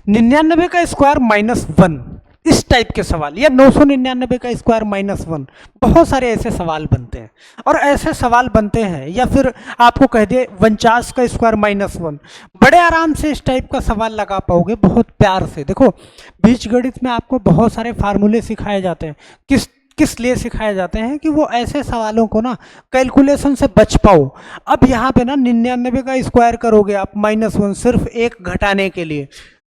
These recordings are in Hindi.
99 का स्क्वायर -1, इस टाइप के सवाल, या 999 का स्क्वायर -1, बहुत सारे ऐसे सवाल बनते हैं। और ऐसे सवाल बनते हैं, या फिर आपको कह दिए 49 का स्क्वायर -1, बड़े आराम से इस टाइप का सवाल लगा पाओगे बहुत प्यार से। देखो बीजगणित में आपको बहुत सारे फार्मूले सिखाए जाते हैं, किस लिए सिखाए जाते हैं कि वो ऐसे सवालों को ना कैलकुलेशन से बच पाओ। अब यहाँ पे ना 99 का स्क्वायर करोगे आप -1, सिर्फ एक घटाने के लिए,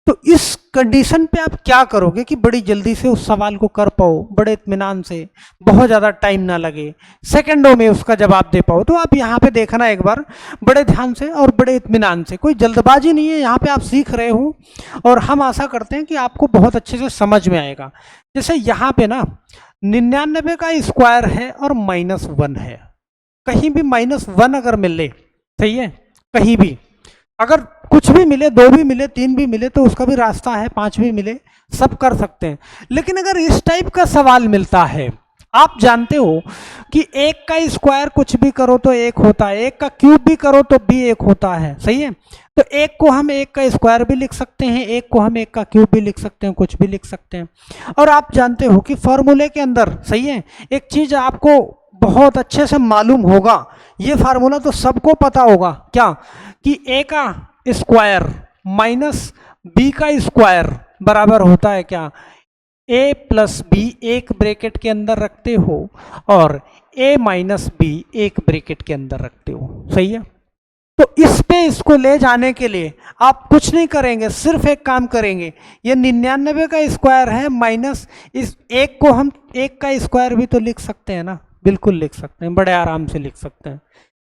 तो इस कंडीशन पे आप क्या करोगे कि बड़ी जल्दी से उस सवाल को कर पाओ, बड़े इत्मीनान से, बहुत ज़्यादा टाइम ना लगे, सेकंडों में उसका जवाब दे पाओ। तो आप यहाँ पे देखना एक बार बड़े ध्यान से और बड़े इत्मीनान से, कोई जल्दबाजी नहीं है, यहाँ पे आप सीख रहे हो और हम आशा करते हैं कि आपको बहुत अच्छे से समझ में आएगा। जैसे यहाँ पे ना 99 का स्क्वायर है और -1 है, कहीं भी -1 अगर मिले, सही है, कहीं भी अगर कुछ भी मिले, 2 भी मिले, 3 भी मिले, तो उसका भी रास्ता है, 5 भी मिले, सब कर सकते हैं। लेकिन अगर इस टाइप का सवाल मिलता है, आप जानते हो कि 1 का स्क्वायर कुछ भी करो तो 1 होता है, 1 का क्यूब भी करो तो भी 1 होता है, सही है। तो 1 को हम 1 का स्क्वायर भी लिख सकते हैं, 1 को हम 1 का क्यूब भी लिख सकते हैं, कुछ भी लिख सकते हैं। और आप जानते हो कि फॉर्मूले के अंदर, सही है, एक चीज आपको बहुत अच्छे से मालूम होगा, ये फार्मूला तो सबको पता होगा, क्या कि a का स्क्वायर माइनस b का स्क्वायर बराबर होता है क्या, a प्लस b एक ब्रैकेट के अंदर रखते हो और a माइनस b एक ब्रैकेट के अंदर रखते हो, सही है। तो इस पे इसको ले जाने के लिए आप कुछ नहीं करेंगे, सिर्फ एक काम करेंगे, ये 99 का स्क्वायर है माइनस इस 1 को हम 1 का स्क्वायर भी तो लिख सकते हैं ना, बिल्कुल लिख सकते हैं, बड़े आराम से लिख सकते हैं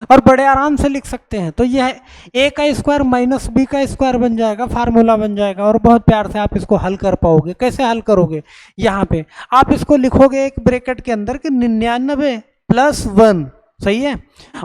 और बड़े आराम से लिख सकते हैं। तो यह a का स्क्वायर माइनस b का स्क्वायर बन जाएगा, फार्मूला बन जाएगा और बहुत प्यार से आप इसको हल कर पाओगे। कैसे हल करोगे, यहाँ पे आप इसको लिखोगे एक ब्रैकेट के अंदर कि 99 प्लस 1, सही है,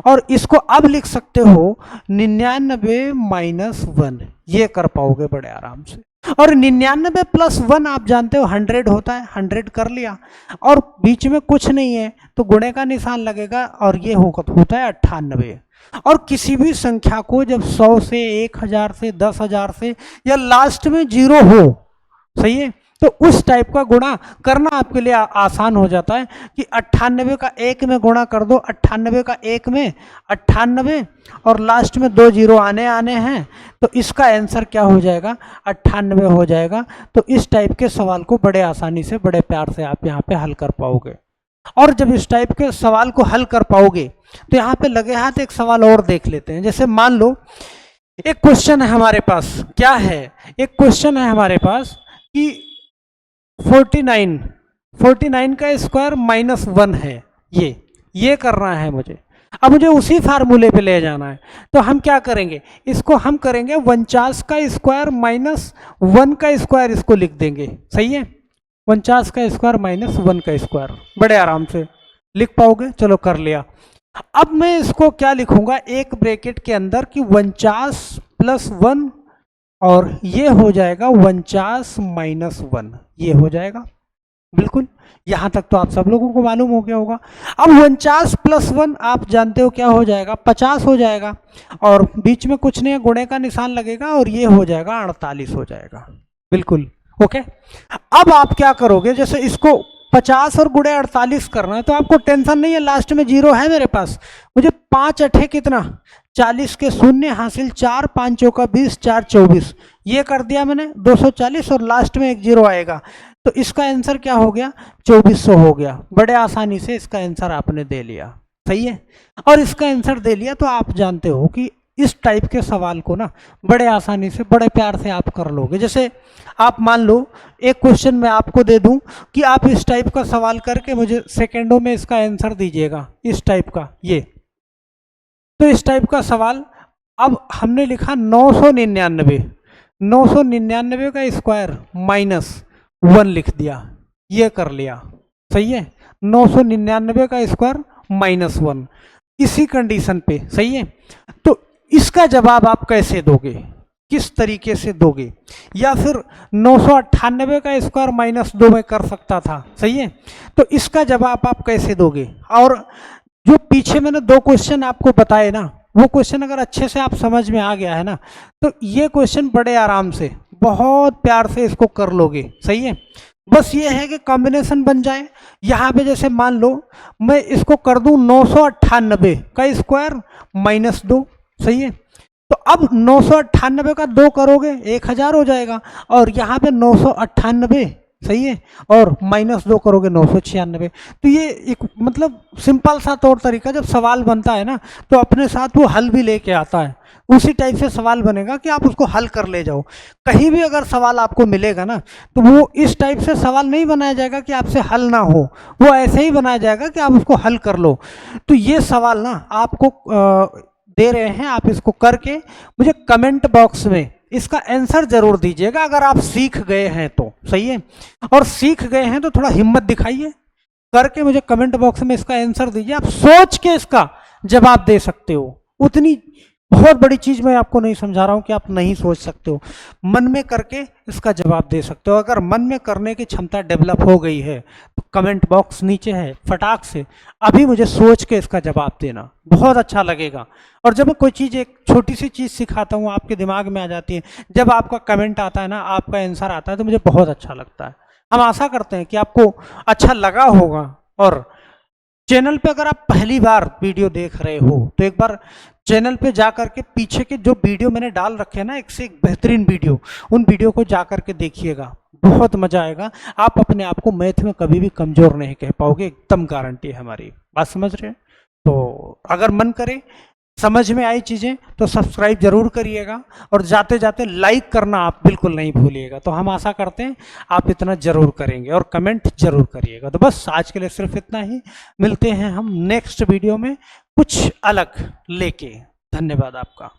और इसको अब लिख सकते हो 99 माइनस 1, ये कर पाओगे बड़े आराम से। और 99 प्लस 1 आप जानते हो 100 होता है, 100 कर लिया और बीच में कुछ नहीं है तो गुणे का निशान लगेगा और ये होता है 98। और किसी भी संख्या को जब 100 से 1000 से 10,000 से या लास्ट में 0 हो, सही है, तो उस टाइप का गुणा करना आपके लिए आसान हो जाता है कि 98 का 1 में गुणा कर दो, 98 का 1 में 98 और लास्ट में 2 जीरो आने हैं, तो इसका आंसर क्या हो जाएगा, 98 हो जाएगा। तो इस टाइप के सवाल को बड़े आसानी से, बड़े प्यार से आप यहाँ पे हल कर पाओगे। और जब इस टाइप के सवाल को हल कर पाओगे तो यहाँ पे लगे हाथ एक सवाल और देख लेते हैं। जैसे मान लो एक क्वेश्चन है हमारे पास, क्या है, एक क्वेश्चन है हमारे पास कि 49 का स्क्वायर -1 है, ये करना है मुझे। अब मुझे उसी फार्मूले पे ले जाना है, तो हम क्या करेंगे, इसको हम करेंगे 49 का स्क्वायर -1 का स्क्वायर, इसको लिख देंगे, सही है, 49 का स्क्वायर -1 का स्क्वायर, बड़े आराम से लिख पाओगे, चलो कर लिया। अब मैं इसको क्या लिखूंगा, एक ब्रैकेट के अंदर कि 49 प्लस 1 और ये हो जाएगा 49 माइनस 1, ये हो जाएगा। बिल्कुल, यहां तक तो आप सब लोगों को मालूम हो गया होगा। अब 49 प्लस 1 आप जानते हो क्या हो जाएगा, 50 हो जाएगा और बीच में कुछ नहीं है, गुणे का निशान लगेगा और ये हो जाएगा 48 हो जाएगा। बिल्कुल ओके। अब आप क्या करोगे, जैसे इसको 50 और गुणे 48 करना है तो आपको टेंशन नहीं है, लास्ट में 0 है मेरे पास, मुझे 5 अठे कितना 40 के शून्य हासिल, 4 5 चौका 20, 4 24, ये कर दिया मैंने 240 और लास्ट में एक 0 आएगा, तो इसका आंसर क्या हो गया, 2400 हो गया। बड़े आसानी से इसका आंसर आपने दे लिया, सही है। और इसका आंसर दे लिया तो आप जानते हो कि इस टाइप के सवाल को ना बड़े आसानी से, बड़े प्यार से आप कर लोगे। जैसे आप मान लो एक क्वेश्चन मैं आपको दे दूं कि आप इस टाइप का सवाल करके मुझे सेकंडों में इसका आंसर दीजिएगा, इस टाइप का, ये तो इस टाइप का सवाल। अब हमने लिखा 999 का स्क्वायर -1 लिख दिया, ये कर लिया, सही है, 999 का स्क्वायर -1 इसी कंडीशन पे, सही है। तो इसका जवाब आप कैसे दोगे, किस तरीके से दोगे, या फिर 998 का स्क्वायर -2 में कर सकता था, सही है, तो इसका जवाब आप कैसे दोगे। और जो पीछे मैंने 2 क्वेश्चन आपको बताए ना, वो क्वेश्चन अगर अच्छे से आप समझ में आ गया है ना, तो ये क्वेश्चन बड़े आराम से, बहुत प्यार से इसको कर लोगे। सही है, बस ये है कि कॉम्बिनेशन बन जाए। यहाँ पे जैसे मान लो मैं इसको कर दूं 998 का स्क्वायर माइनस 2। सही है, तो अब 998 का 2 करोगे 1000 हो जाएगा, और यहाँ पे 998, सही है, और माइनस 2 करोगे 996। तो ये एक मतलब सिंपल सा तौर तरीका, जब सवाल बनता है ना तो अपने साथ वो हल भी लेके आता है। उसी टाइप से सवाल बनेगा कि आप उसको हल कर ले जाओ। कहीं भी अगर सवाल आपको मिलेगा ना तो वो इस टाइप से सवाल नहीं बनाया जाएगा कि आपसे हल ना हो, वो ऐसे ही बनाया जाएगा कि आप उसको हल कर लो। तो ये सवाल ना आपको दे रहे हैं, आप इसको करके मुझे कमेंट बॉक्स में इसका आंसर जरूर दीजिएगा अगर आप सीख गए हैं तो। सही है, और सीख गए हैं तो थोड़ा हिम्मत दिखाइए, करके मुझे कमेंट बॉक्स में इसका आंसर दीजिए। आप सोच के इसका जवाब दे सकते हो, उतनी बहुत बड़ी चीज मैं आपको नहीं समझा रहा हूं कि आप नहीं सोच सकते हो, मन में करके इसका जवाब दे सकते हो। अगर मन में करने की क्षमता डेवलप हो गई है तो कमेंट बॉक्स नीचे है, फटाक से अभी मुझे सोच के इसका जवाब देना, बहुत अच्छा लगेगा। और जब मैं कोई चीज़, एक छोटी सी चीज़ सिखाता हूँ, आपके दिमाग में आ जाती है, जब आपका कमेंट आता है ना, आपका आंसर आता है, तो मुझे बहुत अच्छा लगता है। हम आशा करते हैं कि आपको अच्छा लगा होगा। और चैनल पे अगर आप पहली बार वीडियो देख रहे हो तो एक बार चैनल पे जा करके पीछे के जो वीडियो मैंने डाल रखे हैं ना, एक से एक बेहतरीन वीडियो, उन वीडियो को जा करके देखिएगा, बहुत मजा आएगा। आप अपने आप को मैथ में कभी भी कमजोर नहीं कह पाओगे, एकदम गारंटी है हमारी। बात समझ रहे हैं? तो अगर मन करे, समझ में आई चीज़ें, तो सब्सक्राइब जरूर करिएगा, और जाते जाते लाइक करना आप बिल्कुल नहीं भूलिएगा। तो हम आशा करते हैं आप इतना जरूर करेंगे, और कमेंट जरूर करिएगा। तो बस आज के लिए सिर्फ इतना ही, मिलते हैं हम नेक्स्ट वीडियो में कुछ अलग लेके। धन्यवाद आपका।